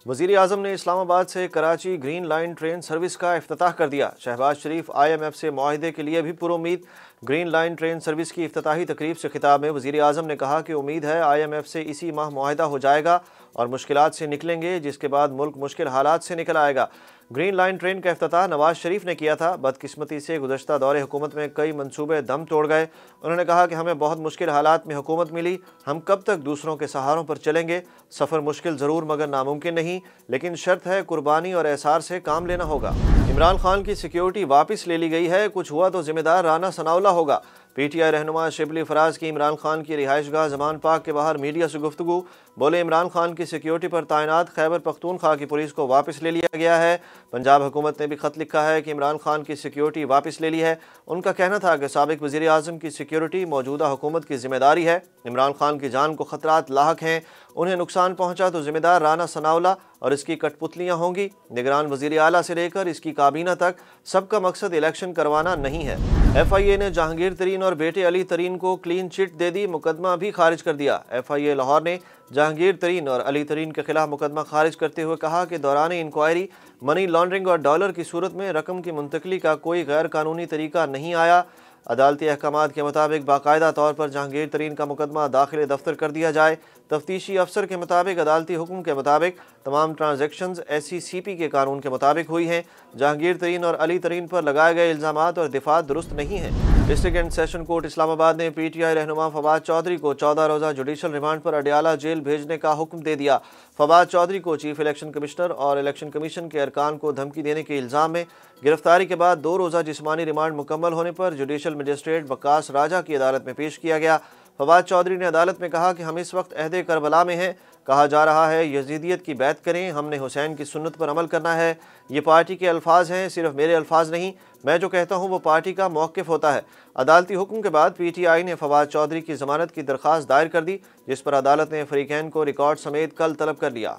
वज़ीर आज़म ने इस्लामाबाद से Karachi green line train service का इफ्तिताह कर दिया। शहबाज शरीफ IMF से मुआहदे के लिए भी पुरुम्मीद। ग्रीन लाइन ट्रेन सर्विस की इफ्तिताही तकरीब से खिताब में वज़ीर आज़म ने कहा कि उम्मीद है IMF से इसी माह मुआहदा हो जाएगा और मुश्किलात से निकलेंगे, जिसके बाद मुल्क मुश्किल हालात से निकल आएगा। ग्रीन लाइन ट्रेन का इफ्तिताह नवाज शरीफ ने किया था। बदकिस्मती से गुज़श्ता दौरे हुकूमत में कई मंसूबे दम तोड़ गए। उन्होंने कहा कि हमें बहुत मुश्किल हालात में हुकूमत मिली, हम कब तक दूसरों के सहारों पर चलेंगे। सफ़र मुश्किल ज़रूर मगर नामुमकिन नहीं, लेकिन शर्त है कुर्बानी और एहसार से काम लेना होगा। इमरान खान की सिक्योरिटी वापस ले ली गई है, कुछ हुआ तो जिम्मेदार राना सनाउल्लाह होगा। PTI रहनुमा शिबली फराज की इमरान खान की रिहाइशगाह जमान पाक के बाहर मीडिया से गुफ्तगू। बोले, इमरान खान की सिक्योरिटी पर तैनात खैबर पख्तूनख्वा की पुलिस को वापस ले लिया गया है। पंजाब हुकूमत ने भी खत लिखा है कि इमरान खान की सिक्योरिटी वापस ले ली है। उनका कहना था कि साबिक वज़ीर आज़म की सिक्योरिटी मौजूदा हुकूमत की जिम्मेदारी है। इमरान खान की जान को खतरात लाहक हैं, उन्हें नुकसान पहुंचा तो जिम्मेदार राना सनाउल्लाह और इसकी कठपुतलियां होंगी। निगरान वज़ीर आला से लेकर इसकी काबीना तक सबका मकसद इलेक्शन करवाना नहीं है। FIA ने जहांगीर तरीन और बेटे अली तरीन को क्लीन चिट दे दी, मुकदमा भी खारिज कर दिया। FIA लाहौर ने जहांगीर तरीन और अली तरीन के खिलाफ मुकदमा खारिज करते हुए कहा कि दौरान इंक्वायरी मनी लॉन्ड्रिंग और डॉलर की सूरत में रकम की मुंतकली का कोई गैर कानूनी तरीका नहीं आया। अदालती अहकामात के मुताबिक बाकायदा तौर पर जहांगीर तरीन का मुकदमा दाखिल दफ्तर कर दिया जाए। तफ्तीशी अफसर के मुताबिक अदालती हुक्म के मुताबिक तमाम ट्रांजैक्शंस SECP के कानून के मुताबिक हुई हैं। जहांगीर तरीन और अली तरीन पर लगाए गए इल्ज़ामात और दिफा दुरुस्त नहीं है। District and session court Islamabad ने PTI रहनुमा फवाद चौधरी को 14 रोज़ा जुडिशल रिमांड पर अडियाला जेल भेजने का हुक्म दे दिया। फवाद चौधरी को चीफ इलेक्शन कमिश्नर और इलेक्शन कमीशन के अरकान को धमकी देने के इल्ज़ाम में गिरफ्तारी के बाद 2 रोज़ा जिस्मानी रिमांड मुकम्मल होने पर जुडिशल मजिस्ट्रेट वकास राजा की अदालत में पेश किया गया। फवाद चौधरी ने अदालत में कहा कि हम इस वक्त अहदे करबला में हैं। कहा जा रहा है यजीदियत की बैत करें, हमने हुसैन की सुन्नत पर अमल करना है। ये पार्टी के अल्फाज हैं, सिर्फ मेरे अल्फाज नहीं। मैं जो कहता हूँ वो पार्टी का मौक़िफ़ होता है। अदालती हुक्म के बाद PTI ने फवाद चौधरी की ज़मानत की दरख्वास्त दायर कर दी, जिस पर अदालत ने फरीकैन को रिकॉर्ड समेत कल तलब कर लिया।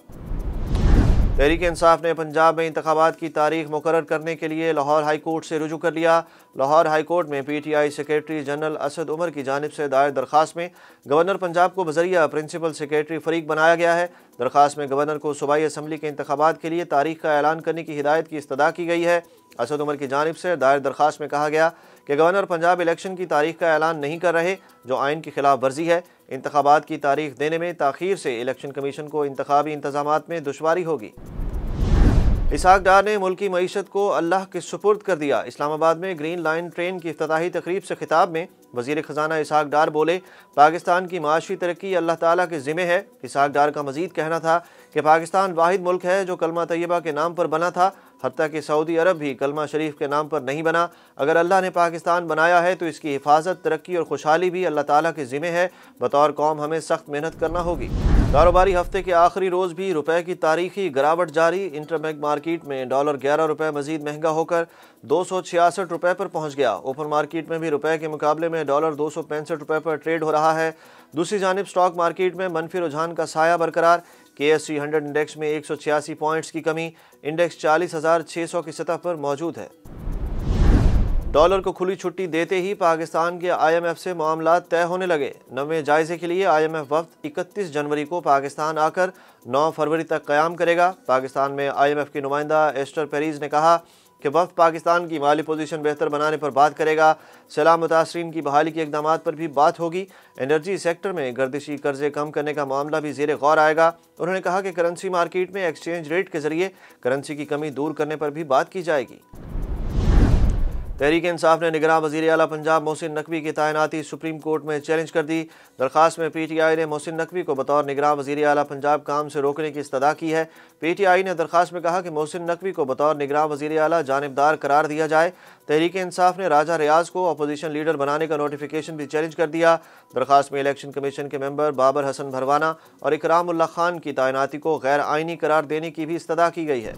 तहरीक इंसाफ ने पंजाब में इंतखाबात की तारीख मुकर्रर करने के लिए लाहौर हाई कोर्ट से रुजू कर लिया। लाहौर हाई कोर्ट में PTI secretary general Asad Umar की जानिब से दायर दरख्वास्त में गवर्नर पंजाब को बजरिया प्रिंसिपल सेक्रेटरी फरीक बनाया गया है। दरख्वास्त में गवर्नर को सूबाई असम्बली के इंतखाबात के लिए तारीख का ऐलान करने की हिदायत की इस्तदा की गई है। असद उमर की जानिब से दायर दरख्वास्त में कहा गया कि गवर्नर पंजाब इलेक्शन की तारीख का ऐलान नहीं कर रहे, जो आइन की खिलाफ वर्जी है। इंतखाबात की तारीख देने में ताख़ीर से इलेक्शन कमीशन को इंतखाबी इंतजामात में दुश्वारी होगी। इसहाक डार ने मुल्की मईशत को अल्लाह के सुपुर्द कर दिया। इस्लामाबाद में ग्रीन लाइन ट्रेन की इफ्तिताही तकरीब से खिताब में वज़ीर ख़जाना इसहाक डार बोले, पाकिस्तान की माशी तरक्की अल्लाह ताला के ज़िम्मे है। इसहाक डार का मज़ीद कहना था कि पाकिस्तान वाहिद मुल्क है जो कलमा तैयबा के नाम पर बना था, हत्ता कि सऊदी अरब भी कलमा शरीफ के नाम पर नहीं बना। अगर अल्लाह ने पाकिस्तान बनाया है तो इसकी हिफाजत, तरक्की और खुशहाली भी अल्लाह ताला के ज़िम्मे है। बतौर कौम हमें सख्त मेहनत करना होगी। कारोबारी हफ्ते के आखिरी रोज़ भी रुपए की तारीखी गिरावट जारी। इंटरबैंक मार्केट में डॉलर 11 रुपये मजीद महंगा होकर 266 रुपये पर पहुँच गया। ओपन मार्केट में भी रुपए के मुकाबले में डॉलर 265 रुपये पर ट्रेड हो रहा है। दूसरी जानिब स्टॉक मार्केट में मनफी रुझान का साया बरकरार। KSE 100 इंडेक्स में 186 पॉइंट्स की कमी, इंडेक्स 40,600 की सतह पर मौजूद है। डॉलर को खुली छुट्टी देते ही पाकिस्तान के IMF से मामला तय होने लगे। 9वें जायजे के लिए IMF वफ्द 31 जनवरी को पाकिस्तान आकर 9 फरवरी तक क़याम करेगा। पाकिस्तान में IMF की नुमाइंदा एस्टर पेरीज ने कहा कि वफ्द पाकिस्तान की माली पोजीशन बेहतर बनाने पर बात करेगा। सैलाब मुतासरीन की बहाली के इक़दामात पर भी बात होगी। एनर्जी सेक्टर में गर्दिशी कर्जे कम करने का मामला भी ज़ेरे गौर आएगा। उन्होंने कहा कि करेंसी मार्केट में एक्सचेंज रेट के ज़रिए करेंसी की कमी दूर करने पर भी बात की जाएगी। तहरीक इंसाफ ने निगरान वज़ीर आला पंजाब मोहसिन नकवी की तैनाती सुप्रीम कोर्ट में चैलेंज कर दी। दरख्वास्त में PTI ने मोहसिन नकवी को बतौर निगरान वज़ीर आला पंजाब काम से रोकने की इस्तदा की है। PTI ने दरख्वास्त में कहा कि मोहसिन नकवी को बतौर निगरान वज़ीर आला जानिबदार करार दिया जाए। तहरीक इंसाफ ने राजा रियाज को अपोजिशन लीडर बनाने का नोटिफिकेशन भी चैलेंज कर दिया। दरख्वास्त में इलेक्शन कमीशन के मेंबर बाबर हसन भरवाना और इकरामुल्लाह खान की तैनाती को गैर आइनी करार देने की भी इस्तदा की गई है।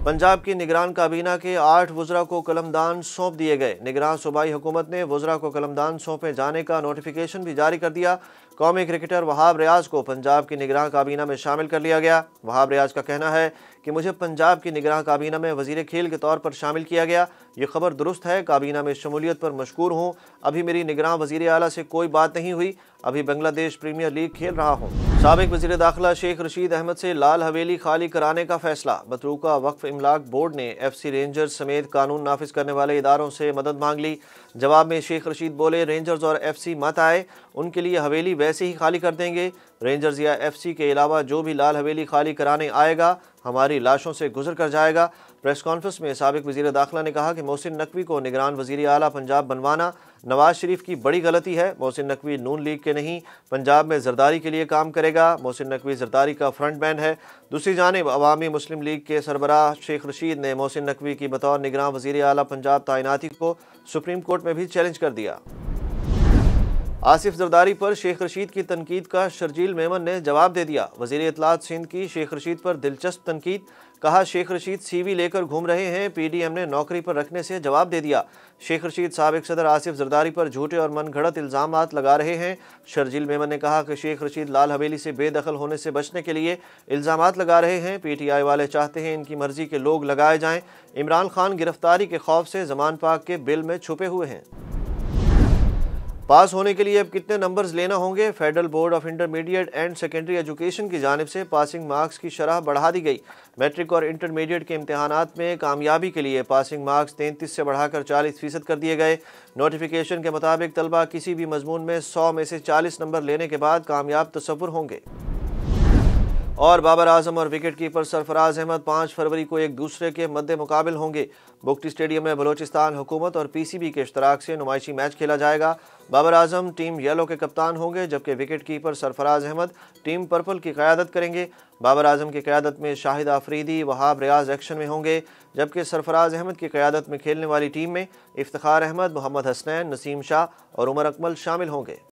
पंजाब की निगरान काबीना के 8 वज़रा को कलमदान सौंप दिए गए। निगरान सूबाई हुकूमत ने वज़रा को कलमदान सौंपे जाने का नोटिफिकेशन भी जारी कर दिया। कौमी क्रिकेटर वहाब रियाज को पंजाब की निगरान काबीना में शामिल कर लिया गया। वहाब रियाज का कहना है कि मुझे पंजाब की निगरान काबीना में वजीर खेल के तौर पर शामिल किया गया। ये खबर दुरुस्त है, काबीना में शमूलियत पर मशकूर हूँ। अभी मेरी निगरान वजीर आला से कोई बात नहीं हुई, अभी बांग्लादेश प्रीमियर लीग खेल रहा हूँ। साबिक वजीर दाखिला शेख रशीद अहमद से लाल हवेली खाली कराने का फैसला। मतरूका वक्फ इमलाक बोर्ड ने FC रेंजर्स समेत कानून नाफिज करने वाले इदारों से मदद मांग ली। जवाब में शेख रशीद बोले, रेंजर्स और FC मत आए, उनके लिए हवेली वैसे ही खाली कर देंगे। रेंजर्स या FC के अलावा जो भी लाल हवेली खाली कराने आएगा हमारी लाशों से गुजर कर जाएगा। प्रेस कॉन्फ्रेंस में साबिक वजीर दाखिला ने कहा कि मोहसिन नकवी को निगरान वजीर आला पंजाब बनवाना नवाज शरीफ की बड़ी गलती है। मोहसिन नकवी नून लीग के नहीं, पंजाब में जरदारी के लिए काम करेगा। मोहसिन नकवी जरदारी का फ्रंट मैन है। दूसरी जानिब अवामी मुस्लिम लीग के सरबराह शेख रशीद ने मोहसिन नकवी की बतौर निगरान वजीर आला पंजाब तैनाती को सुप्रीम कोर्ट में भी चैलेंज कर दिया। आसिफ जरदारी पर शेख रशीद की तनकीद का शर्जील मेमन ने जवाब दे दिया। वजीर इत्तलात सिंध की शेख रशीद पर दिलचस्प तनकीद। कहा, शेख रशीद CV लेकर घूम रहे हैं, PDM ने नौकरी पर रखने से जवाब दे दिया। शेख रशीद साबिक सदर आसिफ जरदारी पर झूठे और मनगढ़ंत इल्ज़ामात लगा रहे हैं। शर्जील मेमन ने कहा कि शेख रशीद लाल हवेली से बेदखल होने से बचने के लिए इल्ज़ामात लगा रहे हैं। PTI वाले चाहते हैं इनकी मर्जी के लोग लगाए जाएं। इमरान खान गिरफ्तारी के खौफ से ज़मान पाक के बिल में छुपे हुए हैं। पास होने के लिए अब कितने नंबर्स लेना होंगे? Federal board of intermediate and secondary education की जानिब से पासिंग मार्क्स की शरह बढ़ा दी गई। मैट्रिक और इंटरमीडिएट के इम्तहानात में कामयाबी के लिए पासिंग मार्क्स 33 से बढ़ाकर 40% कर दिए गए। नोटिफिकेशन के मुताबिक तलबा किसी भी मजमून में 100 में से 40 नंबर लेने के बाद कामयाब तसव्वुर होंगे। और बाबर आजम और विकेट कीपर सरफराज अहमद 5 फरवरी को एक दूसरे के मद्दे मुकाबिल होंगे। बुगटी स्टेडियम में बलोचिस्तान हुकूमत और PCB के इश्तराक से नुमाइशी मैच खेला जाएगा। बाबर आजम टीम येलो के कप्तान होंगे, जबकि wicket keeper Sarfaraz Ahmed team purple की क़यादत करेंगे। बाबर आजम की क़यादत में शाहिद आफरीदी, वहाब रियाज एक्शन में होंगे, जबकि सरफराज अहमद की क़यादत में खेलने वाली टीम में इफ्तिखार अहमद, मोहम्मद हसनैन, नसीम शाह और उमर अकमल शामिल होंगे।